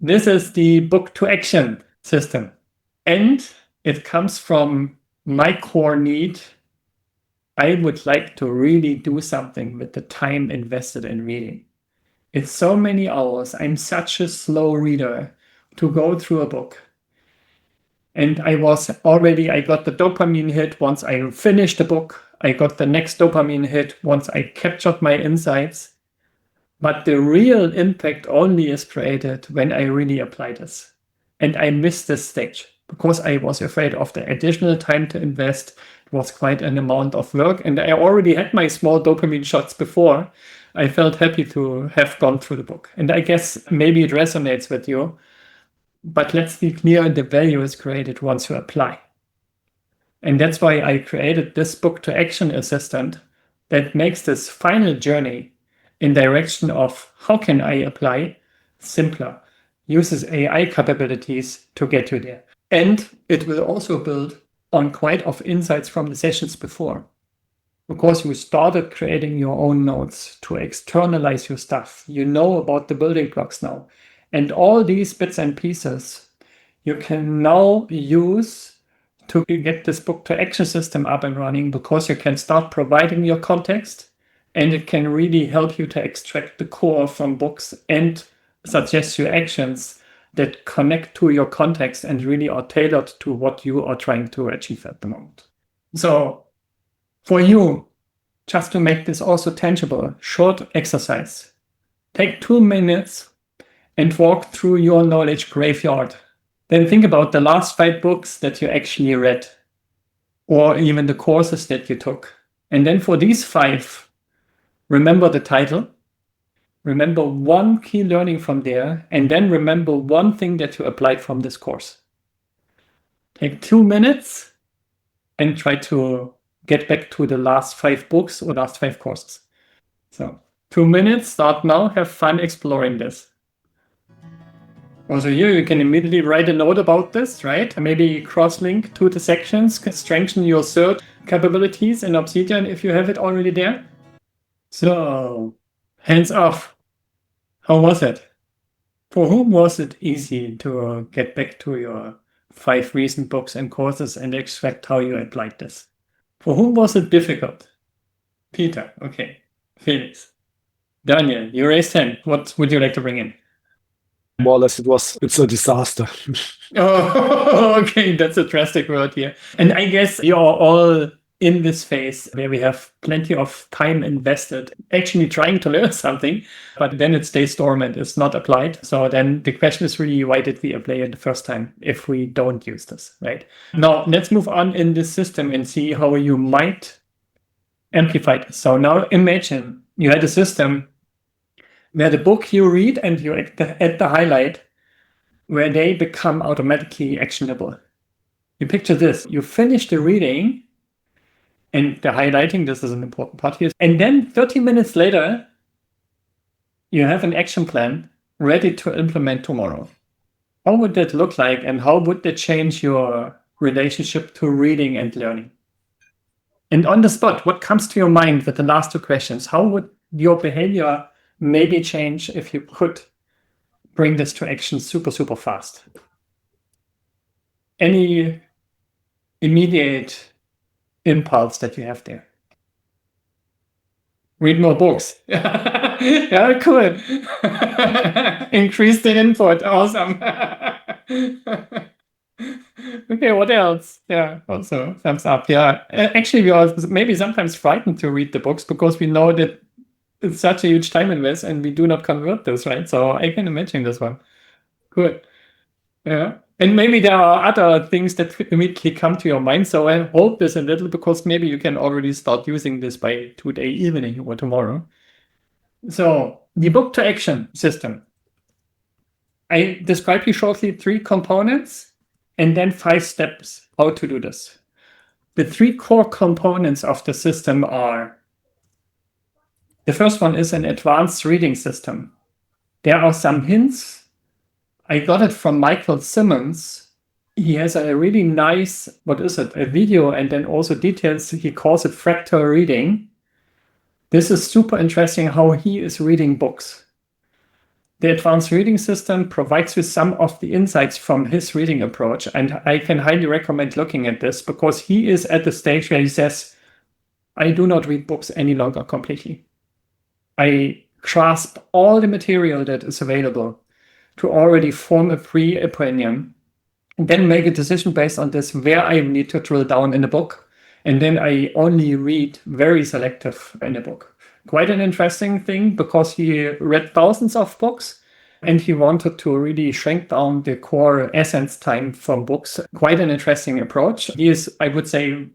This is the book to action system. And it comes from my core need. I would like to really do something with the time invested in reading. It's so many hours. I'm such a slow reader to go through a book. And I got the dopamine hit once I finished the book. I got the next dopamine hit once I captured my insights. But the real impact only is created when I really apply this. And I missed this stage because I was afraid of the additional time to invest. It was quite an amount of work. And I already had my small dopamine shots before. I felt happy to have gone through the book. And I guess maybe it resonates with you. But let's be clear, the value is created once you apply. And that's why I created this book to action assistant that makes this final journey in direction of how can I apply simpler, uses AI capabilities to get you there. And it will also build on quite of insights from the sessions before. Because you started creating your own notes to externalize your stuff. You know about the building blocks now. And all these bits and pieces you can now use to get this book to action system up and running, because you can start providing your context and it can really help you to extract the core from books and suggest you actions that connect to your context and really are tailored to what you are trying to achieve at the moment. So for you, just to make this also tangible, short exercise. Take 2 minutes and walk through your knowledge graveyard. Then think about the last 5 books that you actually read, or even the courses that you took. And then for these 5, remember the title, remember one key learning from there, and then remember one thing that you applied from this course. Take 2 minutes and try to get back to the last 5 books or last 5 courses. So 2 minutes, start now, have fun exploring this. Also here you can immediately write a note about this, right? Maybe cross-link to the sections, strengthen your search capabilities in Obsidian if you have it already there. So, hands off. How was it? For whom was it easy to get back to your 5 recent books and courses and extract how you applied this? For whom was it difficult? Peter, okay. Felix. Daniel, you raised hand. What would you like to bring in? More or less, it's a disaster. Oh, okay, that's a drastic word here. And I guess you're all in this phase where we have plenty of time invested actually trying to learn something, but then it stays dormant, it's not applied. So then the question is really, why did we apply it the first time if we don't use this, right? Now, let's move on in this system and see how you might amplify this. So now imagine you had a system where the book you read and you add the highlight, where they become automatically actionable. You picture this, you finish the reading and the highlighting, this is an important part here. And then 30 minutes later, you have an action plan ready to implement tomorrow. How would that look like, and how would that change your relationship to reading and learning? And on the spot, what comes to your mind with the last 2 questions? How would your behavior maybe change if you could bring this to action super, super fast? Any immediate impulse that you have there? Read more books. Yeah, cool. Increase the input. Awesome. Okay, what else? Yeah, also thumbs up. Yeah, actually, we are maybe sometimes frightened to read the books because we know that it's such a huge time invest and we do not convert this, right? So I can imagine this one. Good. Yeah. And maybe there are other things that immediately come to your mind. So I hope this a little, because maybe you can already start using this by today evening or tomorrow. So the book to action system. I described you shortly 3 components and then 5 steps how to do this. The 3 core components of the system are: the first one is an advanced reading system. There are some hints. I got it from Michael Simmons. He has a really nice, a video, and then also details. He calls it fractal reading. This is super interesting how he is reading books. The advanced reading system provides you some of the insights from his reading approach. And I can highly recommend looking at this because he is at the stage where he says, I do not read books any longer completely. I grasp all the material that is available to already form a pre-opinion and then make a decision based on this where I need to drill down in the book. And then I only read very selective in the book. Quite an interesting thing because he read thousands of books and he wanted to really shrink down the core essence time from books. Quite an interesting approach. He is, I would say,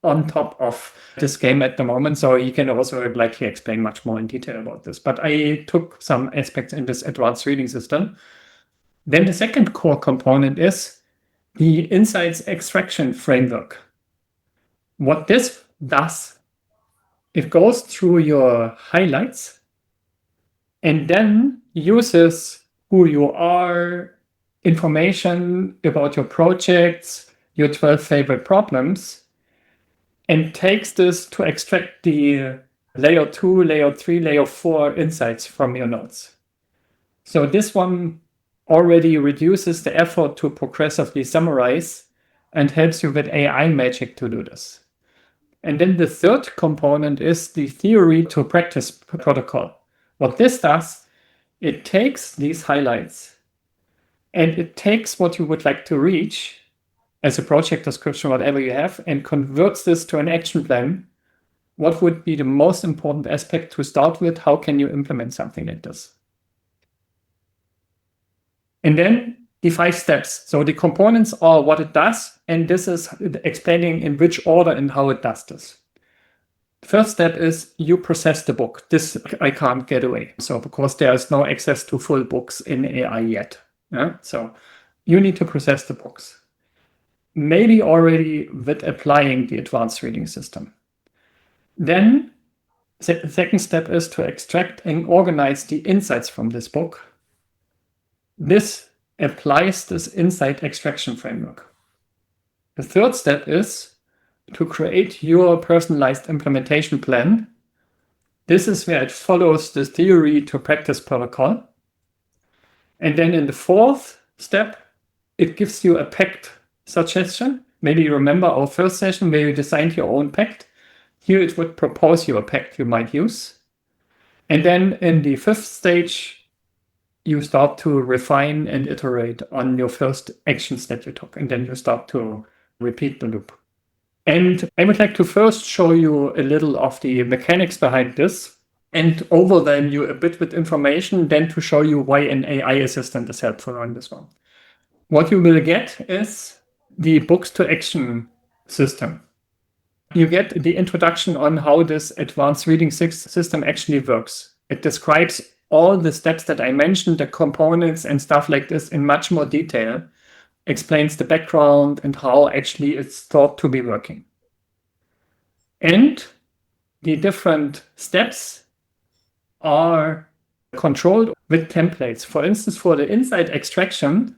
on top of this game at the moment, so he can also likely explain much more in detail about this. But I took some aspects in this advanced reading system. Then the second core component is the insights extraction framework. What this does, it goes through your highlights and then uses who you are, information about your projects, your 12 favorite problems, and takes this to extract the layer 2, layer 3, layer 4 insights from your notes. So this one already reduces the effort to progressively summarize and helps you with AI magic to do this. And then the third component is the theory to practice protocol. What this does, it takes these highlights and it takes what you would like to reach as a project description, whatever you have, and converts this to an action plan. What would be the most important aspect to start with? How can you implement something like this? And then the 5 steps. So the components are what it does, and this is explaining in which order and how it does this. First step is you process the book. This I can't get away. So because there is no access to full books in AI yet. Yeah? So you need to process the books. Maybe already with applying the advanced reading system. Then the second step is to extract and organize the insights from this book. This applies this insight extraction framework. The third step is to create your personalized implementation plan. This is where it follows the theory to practice protocol. And then in the fourth step, it gives you a pact suggestion. Maybe you remember our first session where you designed your own pact. Here it would propose you a pact you might use. And then in the fifth stage, you start to refine and iterate on your first actions that you took. And then you start to repeat the loop. And I would like to first show you a little of the mechanics behind this and overwhelm you a bit with information, then to show you why an AI assistant is helpful on this one. What you will get is the books to action system. You get the introduction on how this advanced reading system actually works. It describes all the steps that I mentioned, the components and stuff like this in much more detail, explains the background and how actually it's thought to be working. And the different steps are controlled with templates. For instance, for the insight extraction,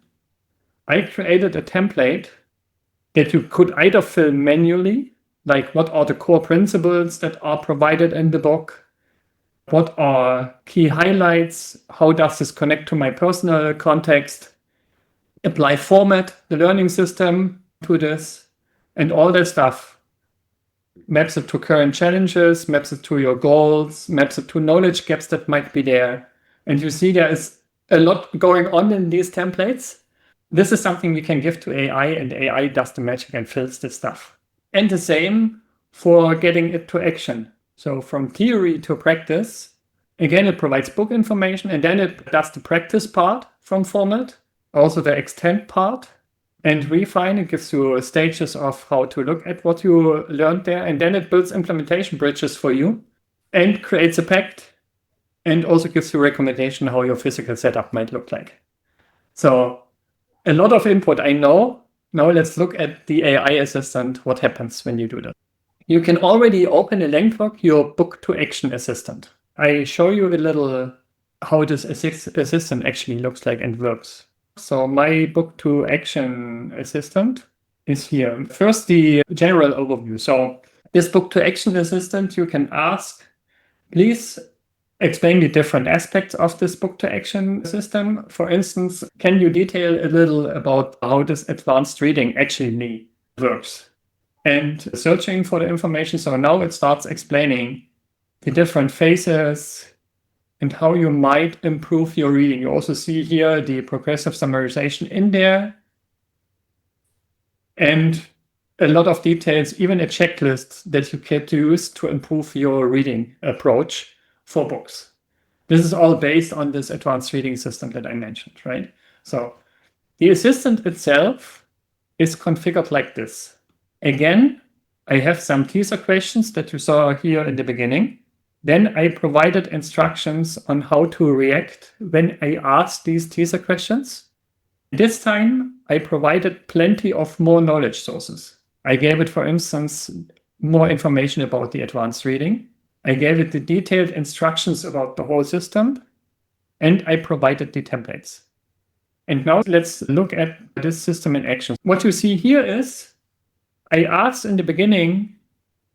I created a template that you could either fill manually, like what are the core principles that are provided in the book? What are key highlights? How does this connect to my personal context? Apply format, the learning system to this, and all that stuff. Maps it to current challenges, maps it to your goals, maps it to knowledge gaps that might be there. And you see there is a lot going on in these templates. This is something we can give to AI, and AI does the magic and fills this stuff. And the same for getting it to action. So from theory to practice, again, it provides book information, and then it does the practice part from format, also the extend part, and refine. It gives you stages of how to look at what you learned there, and then it builds implementation bridges for you and creates a pact, and also gives you a recommendation how your physical setup might look like. So a lot of input, I know. Now let's look at the AI assistant, what happens when you do that. You can already open a Langlock, your book to action assistant. I show you a little how this assistant actually looks like and works. So my book to action assistant is here. First, the general overview. So this book to action assistant, you can ask, please explain the different aspects of this book to action system. For instance, can you detail a little about how this advanced reading actually works? And searching for the information. So now it starts explaining the different phases and how you might improve your reading. You also see here the progressive summarization in there. And a lot of details, even a checklist that you can use to improve your reading approach for books. This is all based on this advanced reading system that I mentioned, right? So the assistant itself is configured like this. Again, I have some teaser questions that you saw here in the beginning. Then I provided instructions on how to react when I asked these teaser questions. This time, I provided plenty of more knowledge sources. I gave it, for instance, more information about the advanced reading. I gave it the detailed instructions about the whole system, and I provided the templates. And now let's look at this system in action. What you see here is, I asked in the beginning,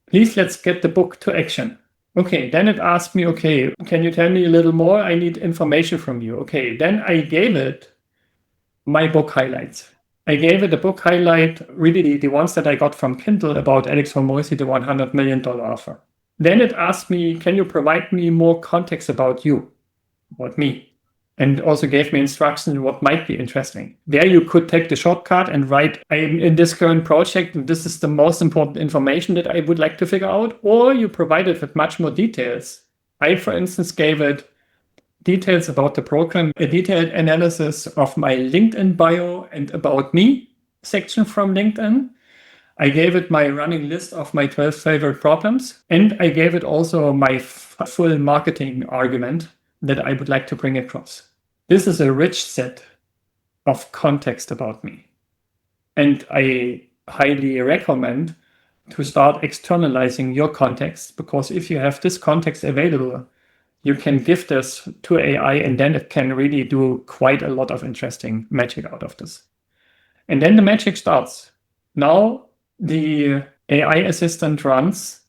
please let's get the book to action. Okay, then it asked me, okay, can you tell me a little more? I need information from you. Okay, then I gave it my book highlights. I gave it a book highlight, really the ones that I got from Kindle about Alex Hormozi, the $100 million offer. Then it asked me, can you provide me more context about you, about me? And also gave me instructions what might be interesting. There you could take the shortcut and write, I'm in this current project, and this is the most important information that I would like to figure out, or you provide it with much more details. I, for instance, gave it details about the program, a detailed analysis of my LinkedIn bio and about me section from LinkedIn. I gave it my running list of my 12 favorite problems, and I gave it also my full marketing argument that I would like to bring across. This is a rich set of context about me. And I highly recommend to start externalizing your context, because if you have this context available, you can give this to AI and then it can really do quite a lot of interesting magic out of this. And then the magic starts. Now the AI assistant runs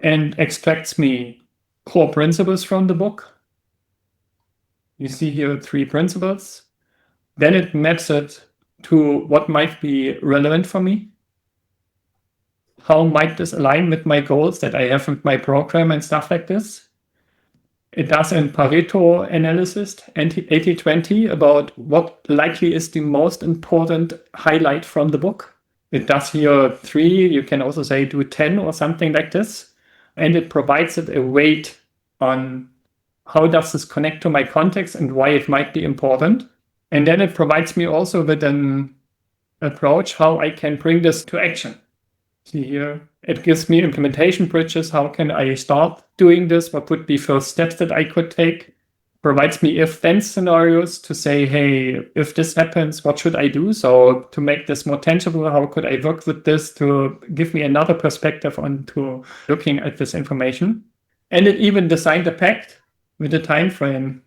and extracts me core principles from the book. You see here 3 principles. Then it maps it to what might be relevant for me. How might this align with my goals that I have with my program and stuff like this? It does a Pareto analysis, 80-20, about what likely is the most important highlight from the book. It does here 3, you can also say do 10 or something like this. And it provides it a weight on how does this connect to my context and why it might be important. And then it provides me also with an approach how I can bring this to action. See here, it gives me implementation bridges. How can I start doing this? What would be first steps that I could take? Provides me if-then scenarios to say, hey, if this happens, what should I do? So to make this more tangible, how could I work with this to give me another perspective on to looking at this information? And it even designed a pact with a time frame.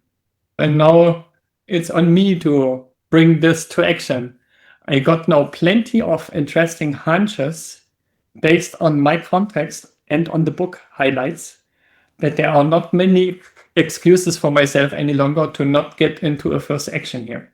And now it's on me to bring this to action. I got now plenty of interesting hunches based on my context and on the book highlights, that there are not many excuses for myself any longer to not get into a first action here.